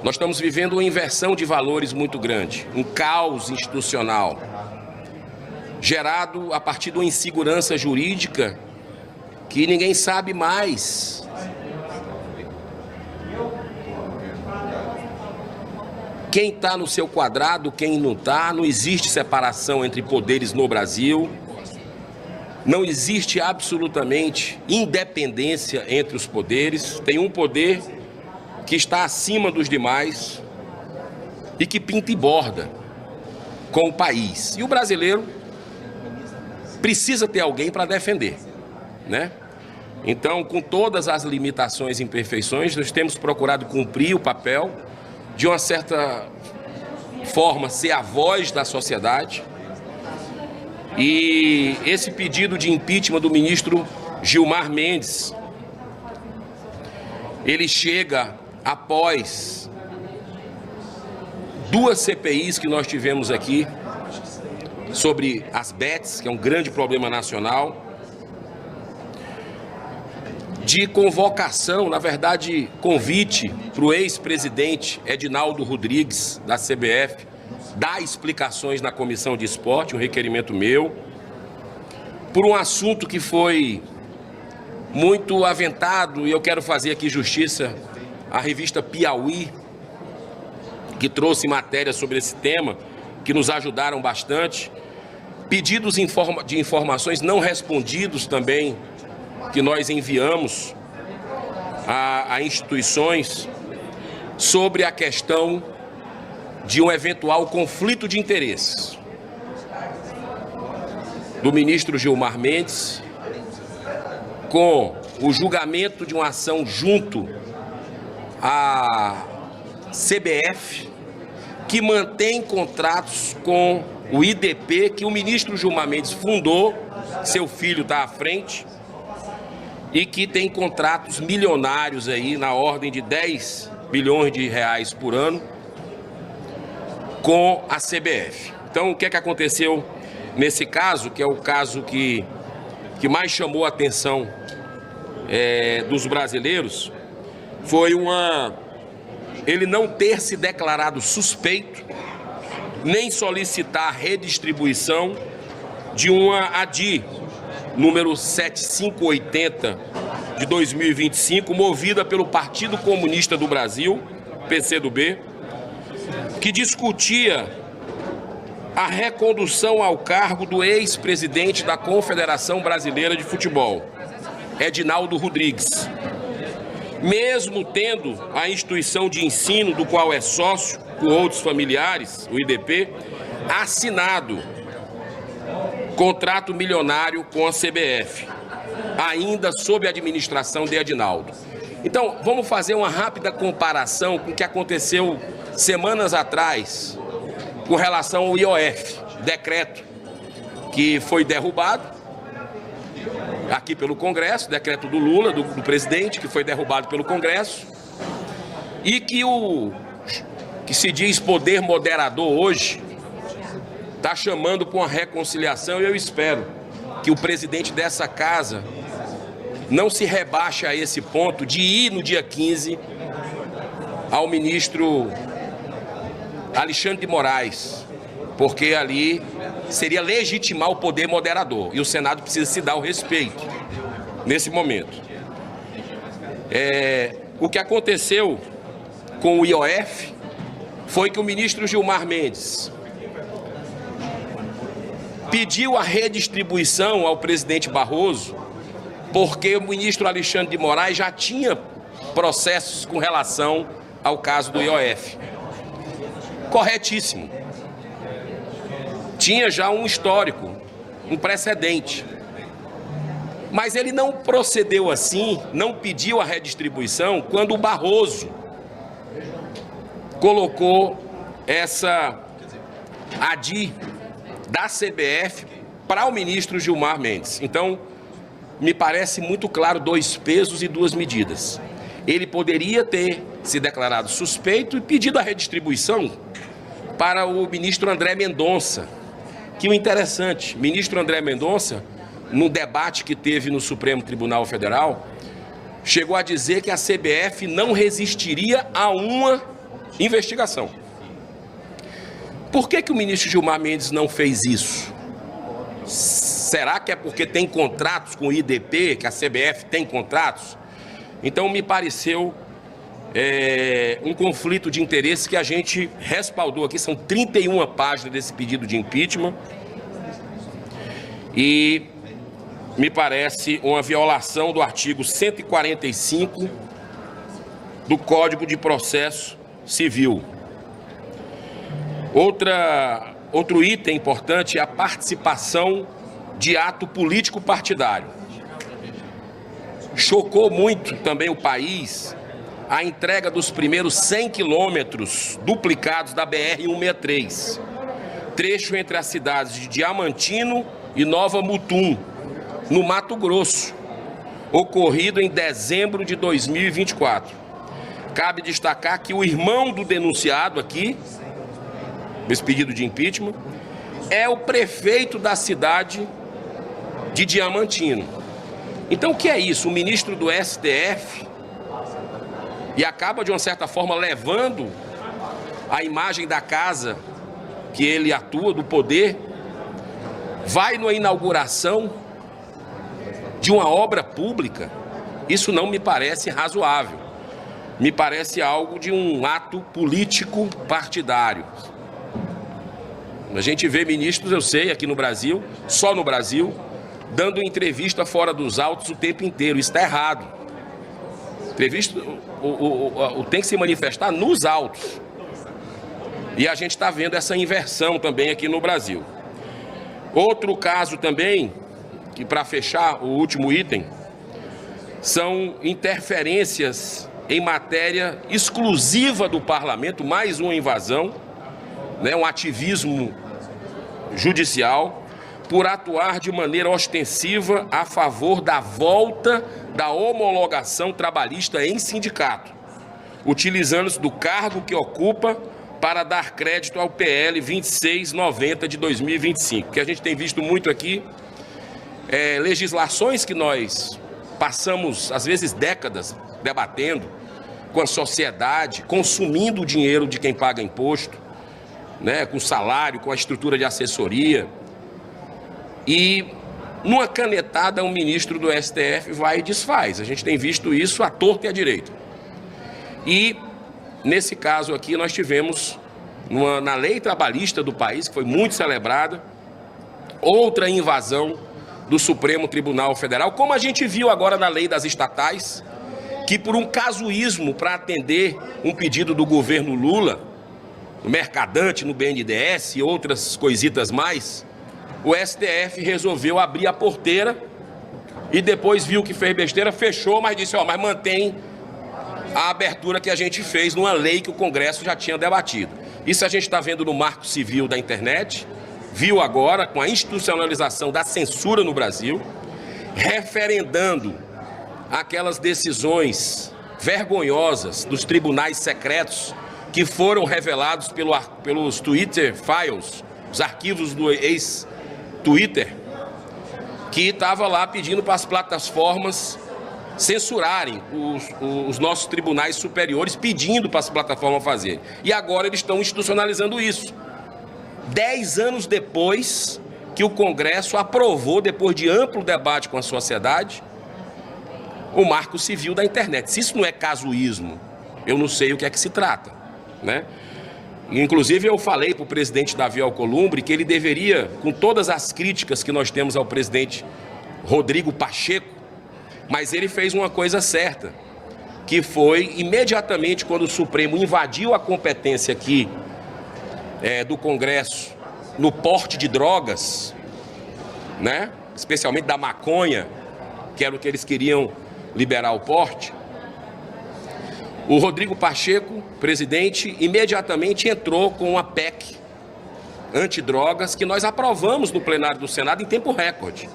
Nós estamos vivendo uma inversão de valores muito grande, um caos institucional, gerado a partir de uma insegurança jurídica que ninguém sabe mais quem está no seu quadrado, quem não está. Não existe separação entre poderes no Brasil. Não existe absolutamente independência entre os poderes. Tem um poder que está acima dos demais e que pinta e borda com o país. E o brasileiro precisa ter alguém para defender, né? Então, com todas as limitações e imperfeições, nós temos procurado cumprir o papel de uma certa forma, ser a voz da sociedade. E esse pedido de impeachment do ministro Gilmar Mendes, ele chega após duas CPIs que nós tivemos aqui sobre as bets, que é um grande problema nacional, de convocação, na verdade, convite para o ex-presidente Edinaldo Rodrigues, da CBF, dar explicações na Comissão de Esporte, um requerimento meu, por um assunto que foi muito aventado, e eu quero fazer aqui justiça à revista Piauí, que trouxe matéria sobre esse tema, que nos ajudaram bastante, pedidos de informações não respondidos também, que nós enviamos a instituições sobre a questão de um eventual conflito de interesses do ministro Gilmar Mendes com o julgamento de uma ação junto à CBF, que mantém contratos com o IDP, que o ministro Gilmar Mendes fundou, seu filho está à frente, e que tem contratos milionários aí, na ordem de 10 bilhões de reais por ano, com a CBF. Então, o que é que aconteceu nesse caso, que é o caso que mais chamou a atenção dos brasileiros, foi ele não ter se declarado suspeito, nem solicitar a redistribuição de uma ADI, número 7580 de 2025, movida pelo Partido Comunista do Brasil, PCdoB, que discutia a recondução ao cargo do ex-presidente da Confederação Brasileira de Futebol, Edinaldo Rodrigues. Mesmo tendo a instituição de ensino, do qual é sócio, com outros familiares, o IDP, assinado contrato milionário com a CBF, ainda sob a administração de Edinaldo. Então, vamos fazer uma rápida comparação com o que aconteceu semanas atrás com relação ao IOF, decreto que foi derrubado aqui pelo Congresso, decreto do Lula, do presidente, que foi derrubado pelo Congresso, e que que se diz poder moderador hoje está chamando para uma reconciliação, e eu espero que o presidente dessa casa não se rebaixe a esse ponto de ir no dia 15 ao ministro Alexandre de Moraes, porque ali seria legitimar o poder moderador, e o Senado precisa se dar o respeito nesse momento. O que aconteceu com o IOF foi que o ministro Gilmar Mendes pediu a redistribuição ao presidente Barroso, porque o ministro Alexandre de Moraes já tinha processos com relação ao caso do IOF. Corretíssimo. Tinha já um histórico, um precedente. Mas ele não procedeu assim, não pediu a redistribuição, quando o Barroso colocou essa ADI da CBF para o ministro Gilmar Mendes. Então, me parece muito claro, dois pesos e duas medidas. Ele poderia ter se declarado suspeito e pedido a redistribuição para o ministro André Mendonça. Que o interessante, ministro André Mendonça, num debate que teve no Supremo Tribunal Federal, chegou a dizer que a CBF não resistiria a uma investigação. Por que o ministro Gilmar Mendes não fez isso? Será que é porque tem contratos com o IDP, que a CBF tem contratos? Então me pareceu um conflito de interesse que a gente respaldou aqui. São 31 páginas desse pedido de impeachment e me parece uma violação do artigo 145 do Código de Processo Civil. Outro item importante é a participação de ato político partidário. Chocou muito também o país a entrega dos primeiros 100 quilômetros duplicados da BR-163, trecho entre as cidades de Diamantino e Nova Mutum, no Mato Grosso, ocorrido em dezembro de 2024. Cabe destacar que o irmão do denunciado aqui, nesse pedido de impeachment, é o prefeito da cidade de Diamantino. Então o que é isso? O ministro do STF, e acaba de uma certa forma levando a imagem da casa que ele atua, do poder, vai numa inauguração de uma obra pública. Isso não me parece razoável. Me parece algo de um ato político partidário. A gente vê ministros, eu sei, aqui no Brasil, só no Brasil, dando entrevista fora dos autos o tempo inteiro. Isso está errado. Entrevista tem que se manifestar nos autos. E a gente está vendo essa inversão também aqui no Brasil. Outro caso também, que para fechar o último item, são interferências em matéria exclusiva do parlamento, mais uma invasão, né, um ativismo judicial, por atuar de maneira ostensiva a favor da volta da homologação trabalhista em sindicato, utilizando-se do cargo que ocupa para dar crédito ao PL 2690 de 2025. Que a gente tem visto muito aqui, legislações que nós passamos, às vezes, décadas debatendo com a sociedade, consumindo o dinheiro de quem paga imposto, né, com salário, com a estrutura de assessoria. E numa canetada, um ministro do STF vai e desfaz. A gente tem visto isso à torta e à direita. E, nesse caso aqui, nós tivemos, na lei trabalhista do país, que foi muito celebrada, outra invasão do Supremo Tribunal Federal, como a gente viu agora na lei das estatais, que por um casuísmo para atender um pedido do governo Lula, no Mercadante, no BNDES e outras coisitas mais, o STF resolveu abrir a porteira e depois viu que fez besteira, fechou, mas disse, mas mantém a abertura que a gente fez numa lei que o Congresso já tinha debatido. Isso a gente está vendo no Marco Civil da internet, viu agora com a institucionalização da censura no Brasil, referendando aquelas decisões vergonhosas dos tribunais secretos que foram revelados pelos Twitter Files, os arquivos do ex-Twitter, que estava lá pedindo para as plataformas censurarem os nossos tribunais superiores, pedindo para as plataformas fazerem. E agora eles estão institucionalizando isso. 10 anos depois que o Congresso aprovou, depois de amplo debate com a sociedade, o Marco Civil da internet. Se isso não é casuísmo, eu não sei o que é que se trata, né? Inclusive eu falei para o presidente Davi Alcolumbre que ele deveria, com todas as críticas que nós temos ao presidente Rodrigo Pacheco, mas ele fez uma coisa certa, que foi imediatamente quando o Supremo invadiu a competência aqui do Congresso no porte de drogas, né? Especialmente da maconha, que era o que eles queriam liberar o porte. O Rodrigo Pacheco, presidente, imediatamente entrou com uma PEC antidrogas que nós aprovamos no plenário do Senado em tempo recorde.